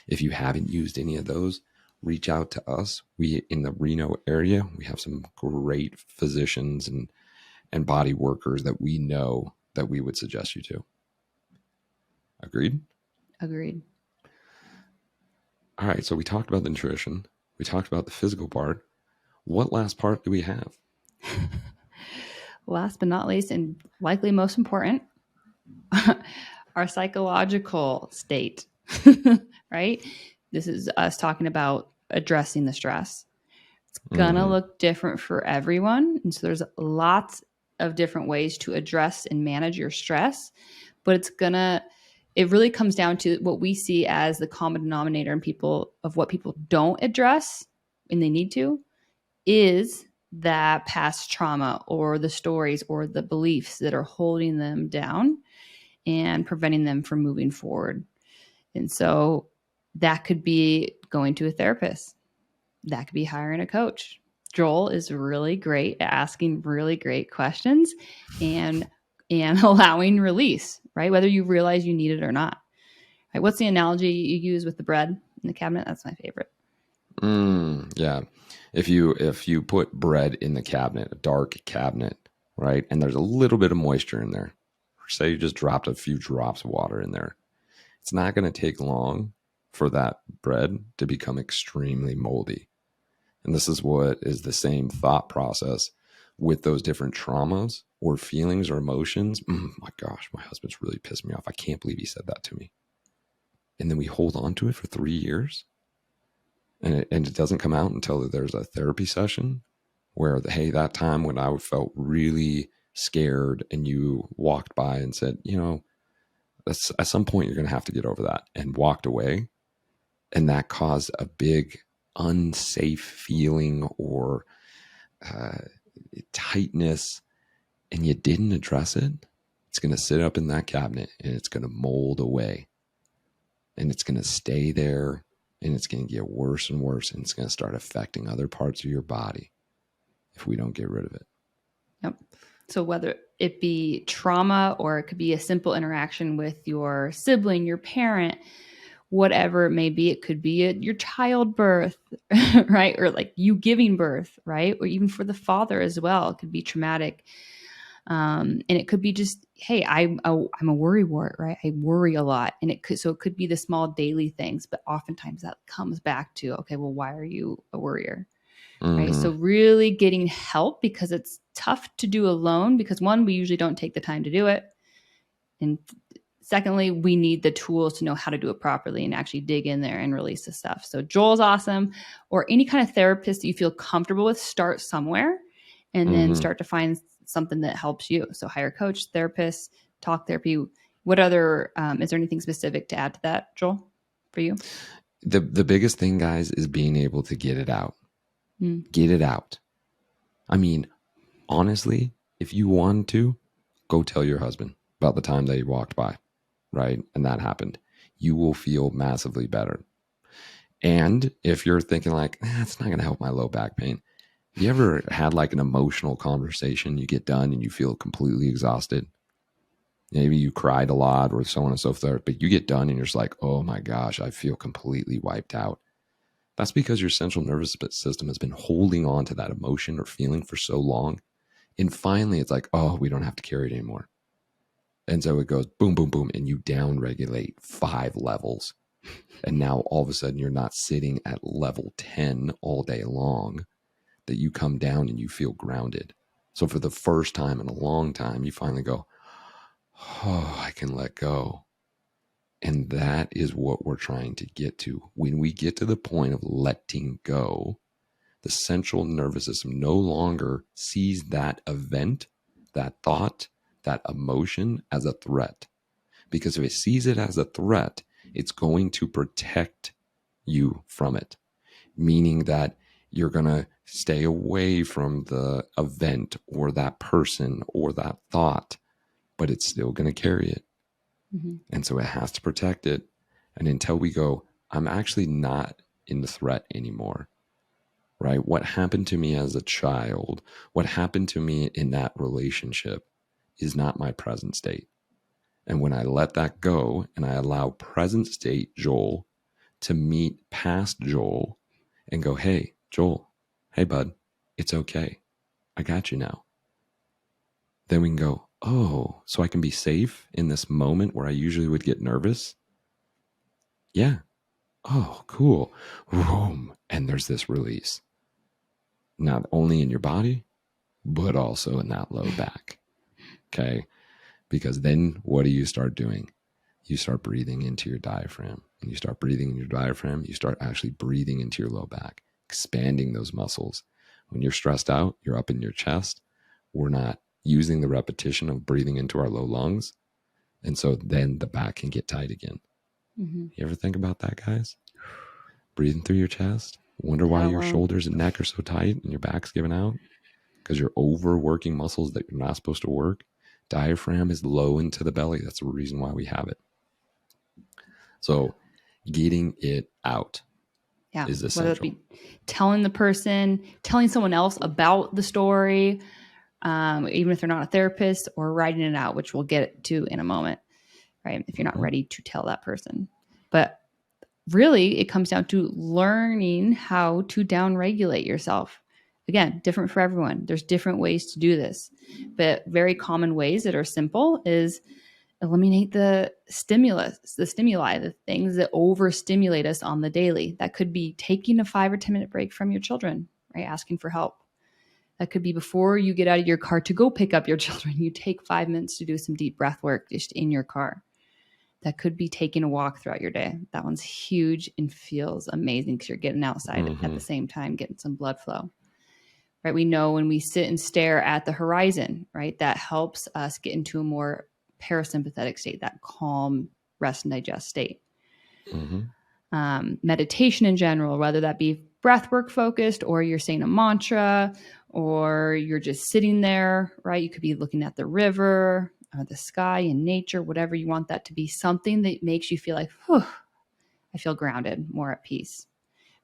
If you haven't used any of those, reach out to us. We in the Reno area, we have some great physicians and body workers that we know that we would suggest you to. Agreed? Agreed. All right, so we talked about the nutrition. We talked about the physical part. What last part do we have? Last but not least, and likely most important, our psychological state, right? This is us talking about addressing the stress. It's gonna look different for everyone. And so there's lots of different ways to address and manage your stress, but it really comes down to what we see as the common denominator in people of what people don't address and they need to is that past trauma or the stories or the beliefs that are holding them down and preventing them from moving forward. And so that could be going to a therapist. That could be hiring a coach. Joel is really great at asking really great questions and allowing release, right? Whether you realize you need it or not. Right? What's the analogy you use with the bread in the cabinet? That's my favorite. Yeah. If you put bread in the cabinet, a dark cabinet, right, and there's a little bit of moisture in there, say you just dropped a few drops of water in there, it's not going to take long for that bread to become extremely moldy. And this is what is the same thought process with those different traumas or feelings or emotions. My gosh, my husband's really pissed me off. I can't believe he said that to me. And then we hold on to it for 3 years. And it doesn't come out until there's a therapy session where, hey, that time when I felt really scared and you walked by and said, at some point you're going to have to get over that, and walked away. And that caused a big unsafe feeling or tightness, and you didn't address it. It's going to sit up in that cabinet and it's going to mold away, and it's going to stay there, and it's going to get worse and worse, and it's going to start affecting other parts of your body if we don't get rid of it. Yep. So whether it be trauma or it could be a simple interaction with your sibling, your parent, whatever it may be, it could be your childbirth, right? Or like you giving birth, right? Or even for the father as well, it could be traumatic. And it could be just, hey, I'm a worry wart, right? I worry a lot. And it could be the small daily things, but oftentimes that comes back to, okay, well, why are you a worrier? Right. So really getting help, because tough to do alone because one, we usually don't take the time to do it. And secondly, we need the tools to know how to do it properly and actually dig in there and release the stuff. So Joel's awesome. Or any kind of therapist that you feel comfortable with, start somewhere and then start to find something that helps you. So hire a coach, therapist, talk therapy. What other, is there anything specific to add to that, Joel, for you? The biggest thing, guys, is being able to get it out. Get it out. I mean, honestly, if you want to, go tell your husband about the time they walked by, right? And that happened. You will feel massively better. And if you're thinking like, it's not going to help my low back pain. Have you ever had like an emotional conversation? You get done and you feel completely exhausted. Maybe you cried a lot or so on and so forth, but you get done and you're just like, oh my gosh, I feel completely wiped out. That's because your central nervous system has been holding on to that emotion or feeling for so long. And finally, it's like, oh, we don't have to carry it anymore. And so it goes boom, boom, boom, and you down regulate 5 levels. And now all of a sudden you're not sitting at level 10 all day long, that you come down and you feel grounded. So for the first time in a long time, you finally go, oh, I can let go. And that is what we're trying to get to. When we get to the point of letting go, the central nervous system no longer sees that event, that thought, that emotion as a threat. Because if it sees it as a threat, it's going to protect you from it. Meaning that you're going to stay away from the event or that person or that thought, but it's still going to carry it. And so it has to protect it. And until we go, I'm actually not in the threat anymore, right? What happened to me as a child, what happened to me in that relationship is not my present state. And when I let that go and I allow present state Joel to meet past Joel and go, hey, Joel, hey, bud, it's okay. I got you now. Then we can go, oh, so I can be safe in this moment where I usually would get nervous? Yeah. Oh, cool. Boom. And there's this release. Not only in your body, but also in that low back. Okay. Because then what do you start doing? You start breathing into your diaphragm. And you start breathing in your diaphragm, you start actually breathing into your low back, expanding those muscles. When you're stressed out, you're up in your chest. We're not using the repetition of breathing into our low lungs. And so then the back can get tight again. You ever think about that, guys? Breathing through your chest. Wonder why your shoulders and neck are so tight and your back's giving out? Because you're overworking muscles that you're not supposed to work. Diaphragm is low into the belly. That's the reason why we have it. So getting it out is essential. Whether it be telling someone else about the story, even if they're not a therapist, or writing it out, which we'll get to in a moment, right? If you're not ready to tell that person. But really, it comes down to learning how to downregulate yourself. Again, different for everyone. There's different ways to do this, but very common ways that are simple is eliminate the stimuli, the things that overstimulate us on the daily. That could be taking a 5 or 10 minute break from your children, right? Asking for help. That could be before you get out of your car to go pick up your children. You take 5 minutes to do some deep breath work just in your car. That could be taking a walk throughout your day. That one's huge and feels amazing because you're getting outside at the same time, getting some blood flow. Right? We know when we sit and stare at the horizon, right? That helps us get into a more parasympathetic state, that calm, rest and digest state. Meditation in general, whether that be breath work focused or you're saying a mantra or you're just sitting there, right? You could be looking at the river or the sky and nature, whatever you want that to be, something that makes you feel like, whew, I feel grounded, more at peace.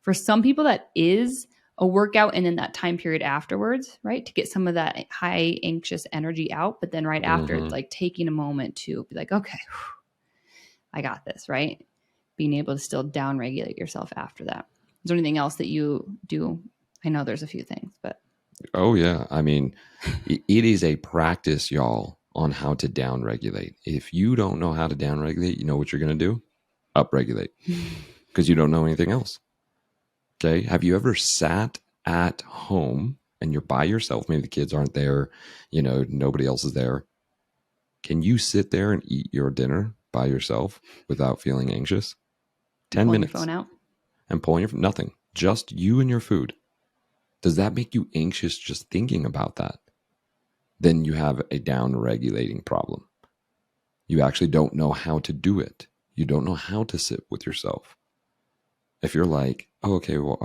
For some people, that is a workout and then that time period afterwards, right? To get some of that high anxious energy out. But then right after, it's like taking a moment to be like, okay, I got this, right? Being able to still down regulate yourself after that. Is there anything else that you do? I know there's a few things, but. Oh, yeah. I mean, it is a practice, y'all, on how to down regulate. If you don't know how to down regulate, you know what you're going to do? Up regulate. Because you don't know anything else. Okay. Have you ever sat at home and you're by yourself, maybe the kids aren't there, nobody else is there. Can you sit there and eat your dinner by yourself without feeling anxious? 10 Pulling your minutes phone out. and pulling your nothing, just you and your food. Does that make you anxious just thinking about that? Then you have a down regulating problem. You actually don't know how to do it. You don't know how to sit with yourself. If you're like, oh, okay, well,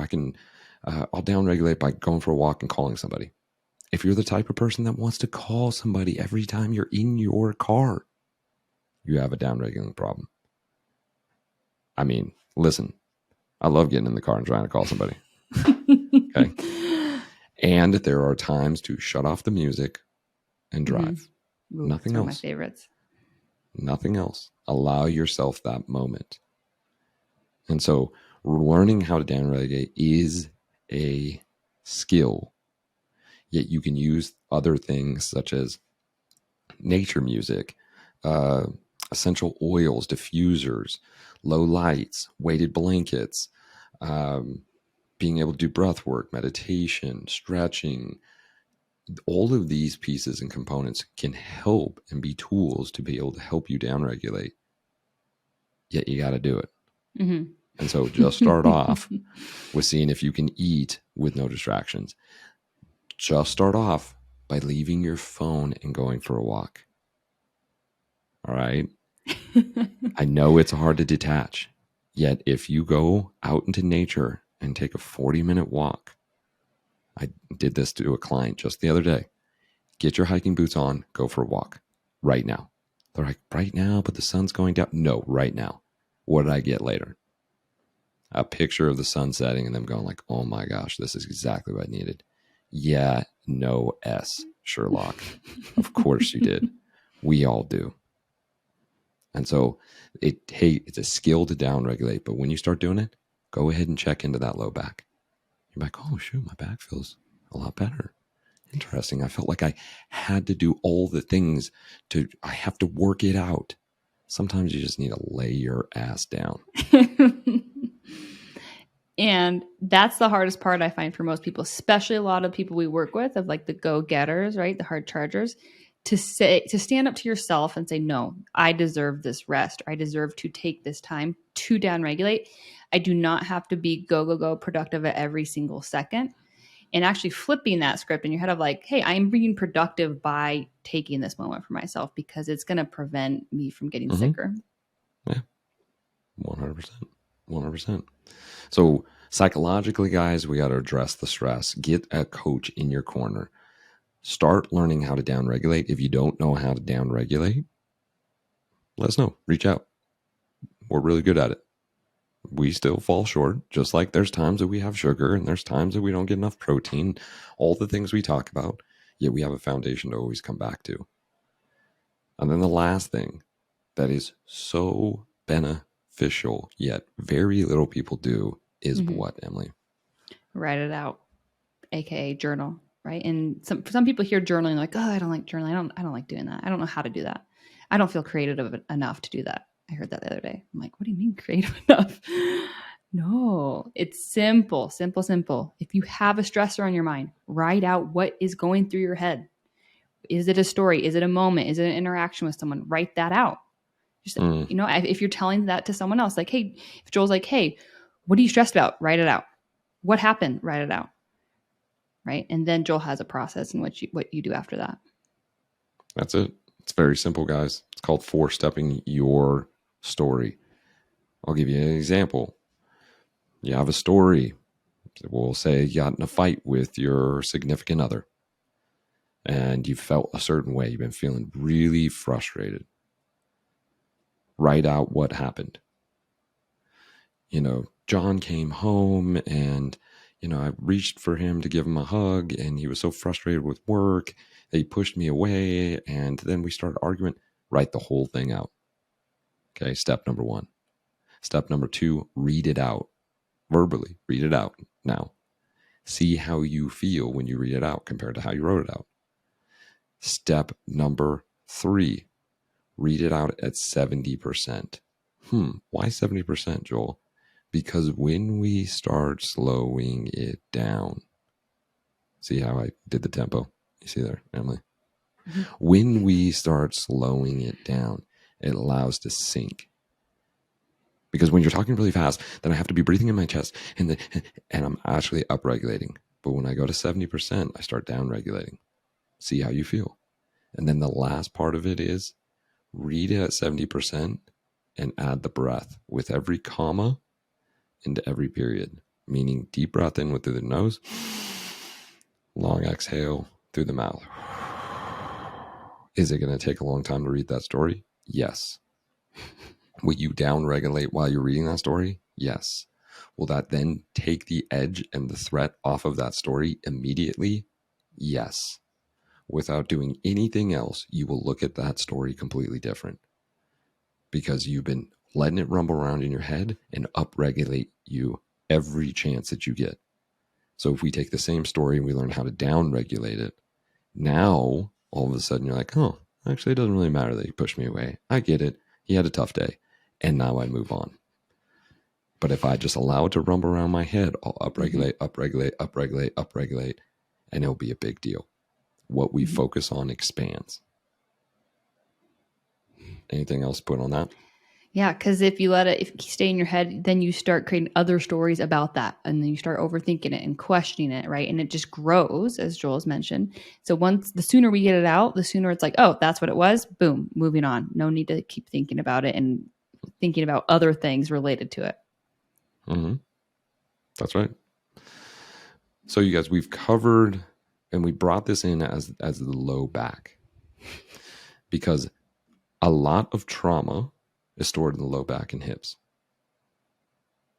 I'll down regulate by going for a walk and calling somebody. If you're the type of person that wants to call somebody every time you're in your car, you have a down regulating problem. I mean, listen, I love getting in the car and trying to call somebody. Okay. And there are times to shut off the music and drive. Ooh, Nothing it's one else. of my favorites. Nothing else. Allow yourself that moment. And so learning how to downregulate is a skill. Yet you can use other things such as nature music, essential oils, diffusers, low lights, weighted blankets, being able to do breath work, meditation, stretching. All of these pieces and components can help and be tools to be able to help you downregulate. Yet you got to do it. Mm-hmm. And so just start off with seeing if you can eat with no distractions. Just start off by leaving your phone and going for a walk. All right. I know it's hard to detach. Yet if you go out into nature and take a 40-minute walk, I did this to a client just the other day. Get your hiking boots on, go for a walk right now. They're like, right now, but the sun's going down. No, right now. What did I get later? A picture of the sun setting and them going like, oh my gosh, this is exactly what I needed. Yeah, no S, Sherlock. Of course you did. We all do. And so it's a skill to downregulate, but when you start doing it, go ahead and check into that low back. You're like, oh shoot, my back feels a lot better. Interesting. I felt like I had to do all the things I have to work it out. Sometimes you just need to lay your ass down. And that's the hardest part I find for most people, especially a lot of people we work with, of like the go-getters, right? The hard chargers, to stand up to yourself and say, no, I deserve this rest. I deserve to take this time to downregulate. I do not have to be go productive at every single second. And actually flipping that script in your head of like, hey, I'm being productive by taking this moment for myself because it's going to prevent me from getting sicker. Yeah, 100%. 100%. So psychologically, guys, we got to address the stress. Get a coach in your corner. Start learning how to downregulate. If you don't know how to downregulate, let us know. Reach out. We're really good at it. We still fall short, just like there's times that we have sugar and there's times that we don't get enough protein, all the things we talk about, yet we have a foundation to always come back to. And then the last thing that is so beneficial, yet very little people do, is what, Emily? Write it out, aka journal, right? And some people hear journaling like, oh, I don't like journaling. I don't like doing that. I don't know how to do that. I don't feel creative enough to do that. I heard that the other day. I'm like, what do you mean creative enough? No, it's simple. If you have a stressor on your mind, write out what is going through your head. Is it a story? Is it a moment? Is it an interaction with someone? Write that out. Just, if you're telling that to someone else, like, hey, if Joel's like, hey, what are you stressed about? Write it out. What happened? Write it out. Right. And then Joel has a process in which what you do after that. That's it. It's very simple, guys. It's called 4-stepping your story. I'll give you an example. You have a story. We'll say you got in a fight with your significant other and you felt a certain way. You've been feeling really frustrated. Write out what happened. John came home and, I reached for him to give him a hug and he was so frustrated with work that he pushed me away. And then we started arguing. Write the whole thing out. Okay. Step number 1. Step number 2, read it out verbally. Read it out now. See how you feel when you read it out compared to how you wrote it out. Step number 3, read it out at 70%. Why 70%, Joel? Because when we start slowing it down, See how I did the tempo? You see there, Emily? Mm-hmm. When we start slowing it down, it allows to sink. Because when you're talking really fast, then I have to be breathing in my chest and I'm actually upregulating. But when I go to 70%, I start downregulating. See how you feel. And then the last part of it is read it at 70% and add the breath with every comma into every period, meaning deep breath in through the nose, long exhale through the mouth. Is it going to take a long time to read that story? Yes. Will you downregulate while you're reading that story? Yes. Will that then take the edge and the threat off of that story immediately? Yes. Without doing anything else, you will look at that story completely different because you've been letting it rumble around in your head and upregulate you every chance that you get. So if we take the same story and we learn how to downregulate it, now all of a sudden you're like, oh, actually it doesn't really matter that he pushed me away. I get it. He had a tough day. And now I move on. But if I just allow it to rumble around my head, I'll upregulate, upregulate, and it'll be a big deal. What we focus on expands. Anything else to put on that? Yeah, because if you stay in your head, then you start creating other stories about that. And then you start overthinking it and questioning it, right? And it just grows, as Joel has mentioned. So the sooner we get it out, the sooner it's like, oh, that's what it was. Boom, moving on. No need to keep thinking about it and thinking about other things related to it. Mm-hmm. That's right. So you guys, we've covered and we brought this in as the low back because a lot of trauma is stored in the low back and hips.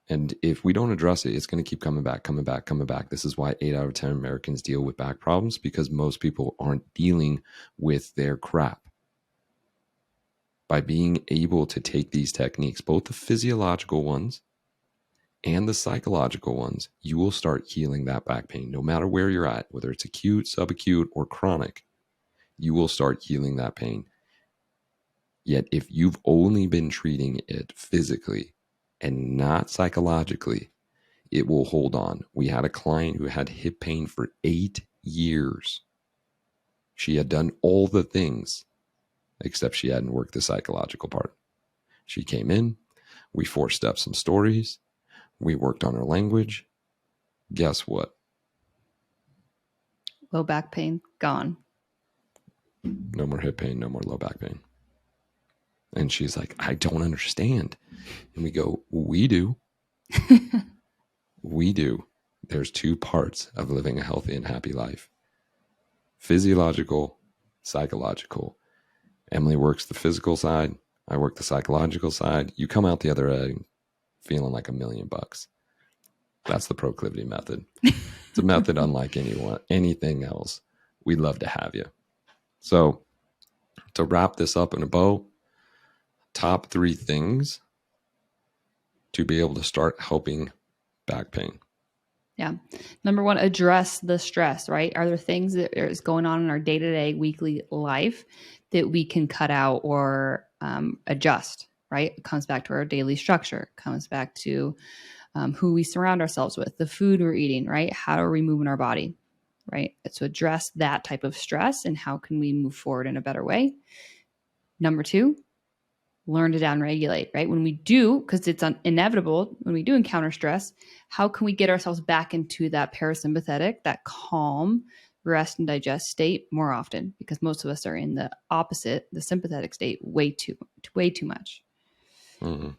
And if we don't address it, it's going to keep coming back. This is why 8 out of 10 Americans deal with back problems, because most people aren't dealing with their crap. By being able to take these techniques, both the physiological ones and the psychological ones, you will start healing that back pain. No matter where you're at, whether it's acute, subacute, or chronic, you will start healing that pain. Yet if you've only been treating it physically and not psychologically, it will hold on. We had a client who had hip pain for 8 years. She had done all the things, except she hadn't worked the psychological part. She came in, we 4-stepped some stories, we worked on her language. Guess what? Low back pain, gone. No more hip pain, no more low back pain. And she's like, I don't understand. And we go, we do. We do. There's 2 parts of living a healthy and happy life: physiological, psychological. Emily works the physical side. I work the psychological side. You come out the other end feeling like $1 million. That's the proclivity method. It's a method unlike anything else. We'd love to have you. So to wrap this up in a bow, top 3 things to be able to start helping back pain. Yeah. Number 1, address the stress, right? Are there things that is going on in our day-to-day, weekly life that we can cut out or adjust, right? It comes back to our daily structure. It comes back to who we surround ourselves with, the food we're eating, right? How are we moving our body, right? So address that type of stress and how can we move forward in a better way. Number 2, learn to downregulate, right? When we do, because it's inevitable, when we do encounter stress, how can we get ourselves back into that parasympathetic, that calm, rest and digest state more often? Because most of us are in the opposite, the sympathetic state, way too much. Mm-hmm.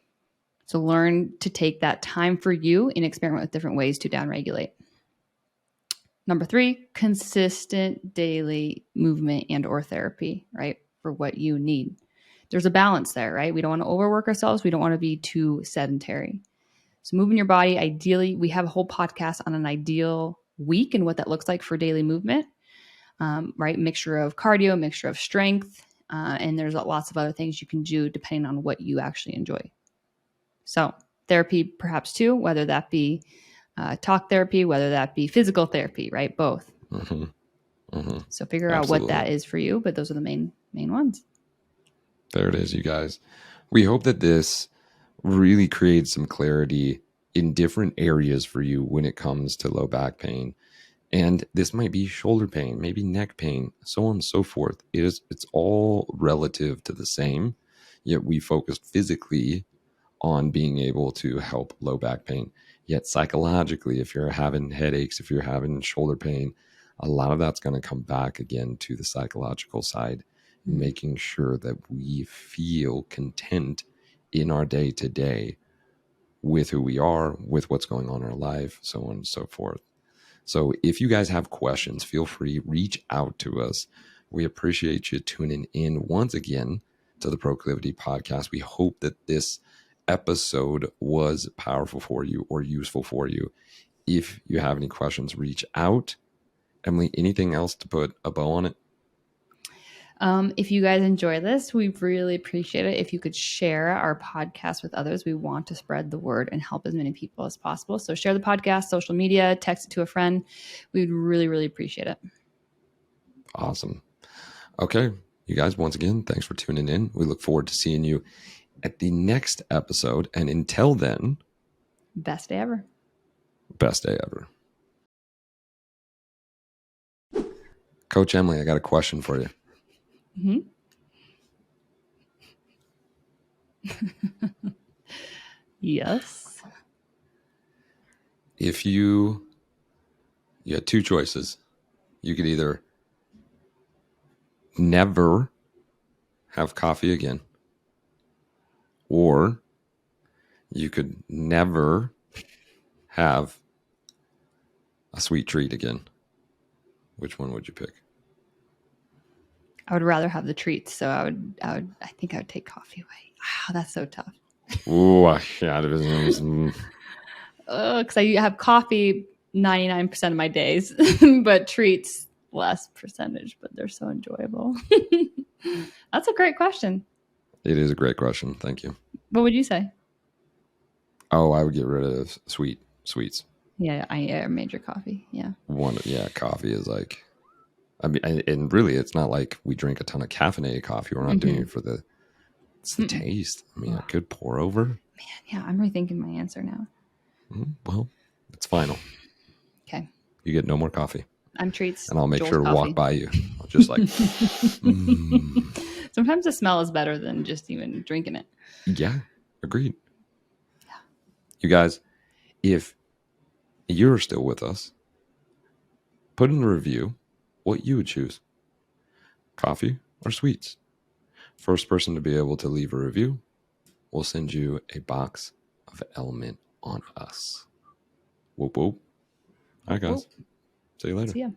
So learn to take that time for you and experiment with different ways to downregulate. Number 3, consistent daily movement and or therapy, right? For what you need. There's a balance there, right? We don't want to overwork ourselves. We don't want to be too sedentary. So moving your body, ideally, we have a whole podcast on an ideal week and what that looks like for daily movement, right? Mixture of cardio, mixture of strength, and there's lots of other things you can do depending on what you actually enjoy. So therapy perhaps too, whether that be talk therapy, whether that be physical therapy, right? Both. Mm-hmm. Mm-hmm. So figure out what that is for you, but those are the main ones. There it is, you guys. We hope that this really creates some clarity in different areas for you when it comes to low back pain. And this might be shoulder pain, maybe neck pain, so on and so forth. It's all relative to the same, yet we focused physically on being able to help low back pain. Yet psychologically, if you're having headaches, if you're having shoulder pain, a lot of that's going to come back again to the psychological side, Mm-hmm. making sure that we feel content in our day to day with who we are, with what's going on in our life, so on and so forth. So if you guys have questions, feel free, reach out to us. We appreciate you tuning in once again to the Proclivity Podcast. We hope that this episode was powerful for you or useful for you. If you have any questions, reach out. Emily, anything else to put a bow on it? If you guys enjoy this, we really appreciate it if you could share our podcast with others. We want to spread the word and help as many people as possible. So share the podcast, social media, text it to a friend. We would really, really appreciate it. Awesome. Okay, you guys, once again, thanks for tuning in. We look forward to seeing you at the next episode. And until then, Best day ever. best day ever. Coach Emily, I got a question for you. Mm-hmm. Yes. If you had two choices, you could either never have coffee again, or you could never have a sweet treat again. Which one would you pick? I would rather have the treats. So I think I would take coffee away. Wow, that's so tough. Ooh, yeah, Because I have coffee 99% of my days, but treats less percentage, but they're so enjoyable. That's a great question. It is a great question. Thank you. What would you say? Oh, I would get rid of sweets. Yeah, I major coffee. Yeah. Coffee is like, I mean, and really, it's not like we drink a ton of caffeinated coffee. We're not doing it for it's the taste. I mean, a good pour over. Man, yeah, I'm rethinking my answer now. Well, it's final. Okay. You get no more coffee. I'm treats. And I'll make Joel's sure to coffee. walk by you. I'll just like, Sometimes the smell is better than just even drinking it. Yeah, agreed. Yeah. You guys, if you're still with us, put in a review what you would choose, coffee or sweets. First person to be able to leave a review, we'll send you a box of Element on Us. Whoop whoop. All right, guys. Whoop. See you later. See ya.